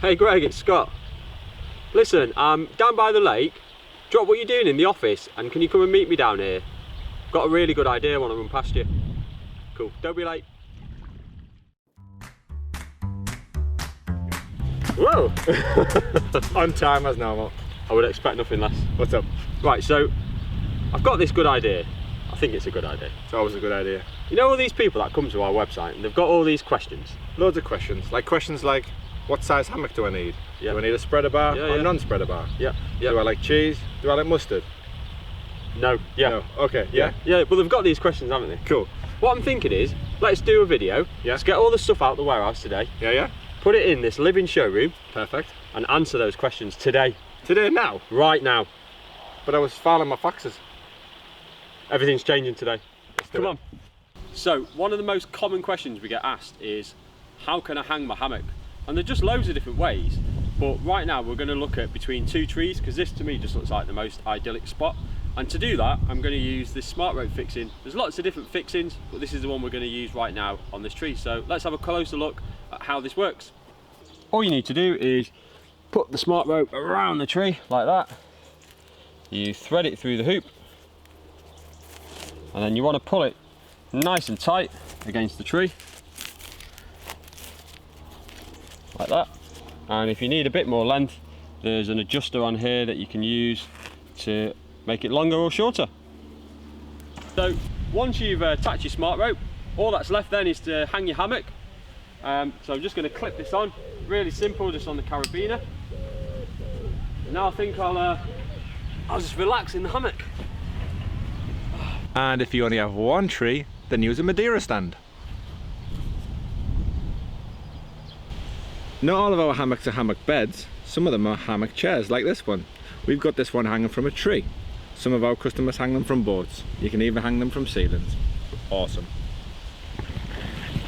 Hey Greg, it's Scott. Listen, I'm down by the lake. Drop what you're doing in the office and can you come and meet me down here? Got a really good idea I want to run past you. Cool, don't be late. Whoa! On time as normal. I would expect nothing less. What's up? Right, so I've got this good idea. I think it's a good idea. It's always a good idea. You know all these people that come to our website and they've got all these questions? Loads of questions. Like questions like, what size hammock do I need? Yeah. Do I need a spreader bar or a non-spreader bar? Yeah. Do I like cheese? Do I like mustard? No. Yeah. No. Okay. Yeah. Yeah, but they've got these questions, haven't they? Cool. What I'm thinking is, let's do a video. Yeah. Let's get all the stuff out the warehouse today. Yeah. Put it in this living showroom. Perfect. And answer those questions today. Today, now? Right now. But I was filing my faxes. Everything's changing today. Come it. on. So, one of the most common questions we get asked is, how can I hang my hammock? And there are just loads of different ways. But right now we're going to look at between two trees, because this to me just looks like the most idyllic spot. And to do that, I'm going to use this smart rope fixing. There's lots of different fixings, but this is the one we're going to use right now on this tree. So let's have a closer look at how this works. All you need to do is put the smart rope around the tree like that. You thread it through the hoop, and then you want to pull it nice and tight against the tree like that. And if you need a bit more length, there's an adjuster on here that you can use to make it longer or shorter. So once you've attached your smart rope, all that's left then is to hang your hammock. So I'm just going to clip this on, really simple, just on the carabiner. And now I think I'll just relax in the hammock. And if you only have one tree, then use a Madeira stand. Not all of our hammocks are hammock beds. Some of them are hammock chairs, like this one. We've got this one hanging from a tree. Some of our customers hang them from boats. You can even hang them from ceilings. Awesome.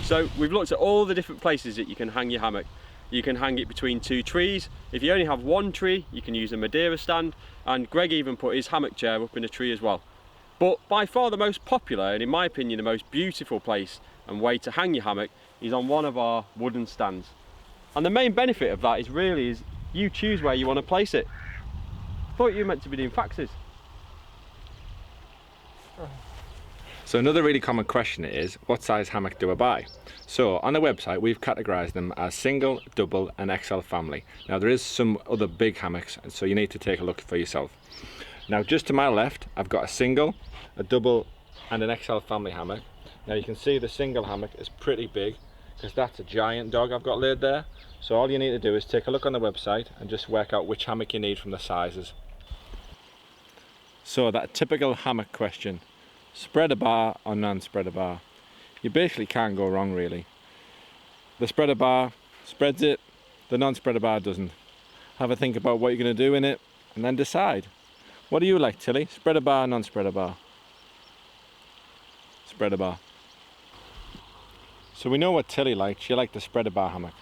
So we've looked at all the different places that you can hang your hammock. You can hang it between two trees. If you only have one tree, you can use a Madeira stand. And Greg even put his hammock chair up in a tree as well. But by far the most popular, and in my opinion the most beautiful place and way to hang your hammock, is on one of our wooden stands. And the main benefit of that is you choose where you want to place it. I thought you were meant to be doing faxes. So another really common question is, what size hammock do I buy? So on the website we've categorized them as single, double and XL family. Now there is some other big hammocks, so you need to take a look for yourself. Now just to my left I've got a single, a double and an XL family hammock. Now you can see the single hammock is pretty big because that's a giant dog I've got laid there. So all you need to do is take a look on the website and just work out which hammock you need from the sizes. So that typical hammock question, spreader bar or non-spreader bar? You basically can't go wrong really. The spreader bar spreads it, the non-spreader bar doesn't. Have a think about what you're going to do in it and then decide. What do you like, Tilly? Spreader bar, non-spreader bar? Spreader bar. So we know what Tilly likes. She liked the spreader bar hammock.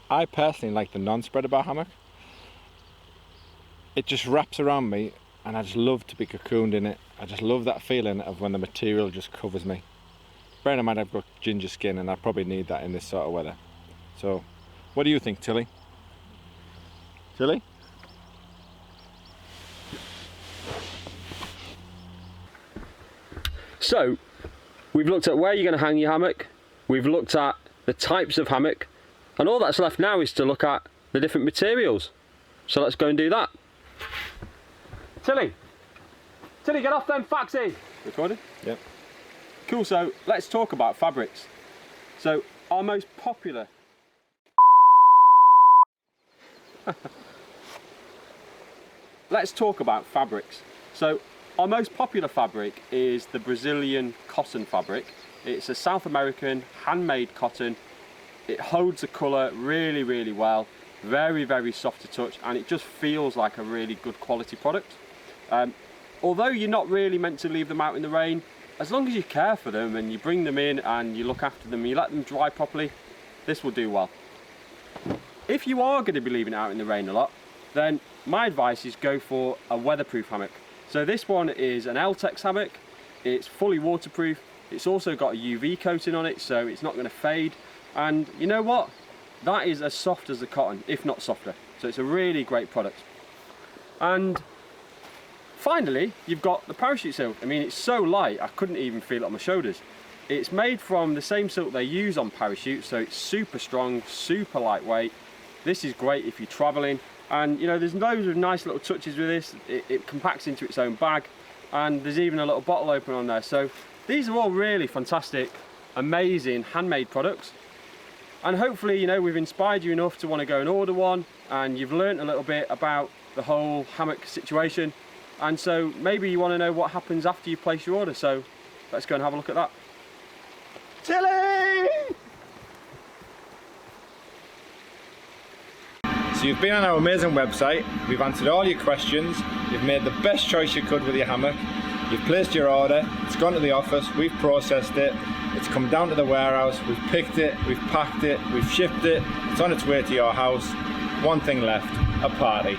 I personally like the non-spreader bar hammock. It just wraps around me and I just love to be cocooned in it. I just love that feeling of when the material just covers me. Bearing in mind I've got ginger skin and I probably need that in this sort of weather. So, what do you think, Tilly? Tilly? So, we've looked at where you're going to hang your hammock, we've looked at the types of hammock, and all that's left now is to look at the different materials. So let's go and do that. Tilly, get off them faxes. Recording? Yep. Cool, so let's talk about fabrics. So our most popular let's talk about fabrics. So our most popular fabric is the Brazilian cotton fabric. It's a South American handmade cotton. It holds the colour really, really well. Very, very soft to touch, and it just feels like a really good quality product. Although you're not really meant to leave them out in the rain, as long as you care for them and you bring them in and you look after them and you let them dry properly, this will do well. If you are going to be leaving it out in the rain a lot, then my advice is go for a weatherproof hammock. So this one is an L-Tex hammock. It's fully waterproof. It's also got a UV coating on it, so it's not going to fade. And you know what? that is as soft as the cotton, if not softer. So it's a really great product. And finally, you've got the parachute silk. I mean, it's so light, I couldn't even feel it on my shoulders. It's made from the same silk they use on parachutes, so it's super strong, super lightweight. This is great if you're traveling. And you know, there's loads of nice little touches with this. It compacts into its own bag, and there's even a little bottle opener on there. So these are all really fantastic, amazing handmade products. And hopefully, you know, we've inspired you enough to want to go and order one, and you've learnt a little bit about the whole hammock situation. And so maybe you want to know what happens after you place your order. So let's go and have a look at that. Tilly! So you've been on our amazing website, we've answered all your questions, you've made the best choice you could with your hammock, you've placed your order, it's gone to the office, we've processed it, it's come down to the warehouse, we've picked it, we've packed it, we've shipped it, it's on its way to your house. One thing left, a party.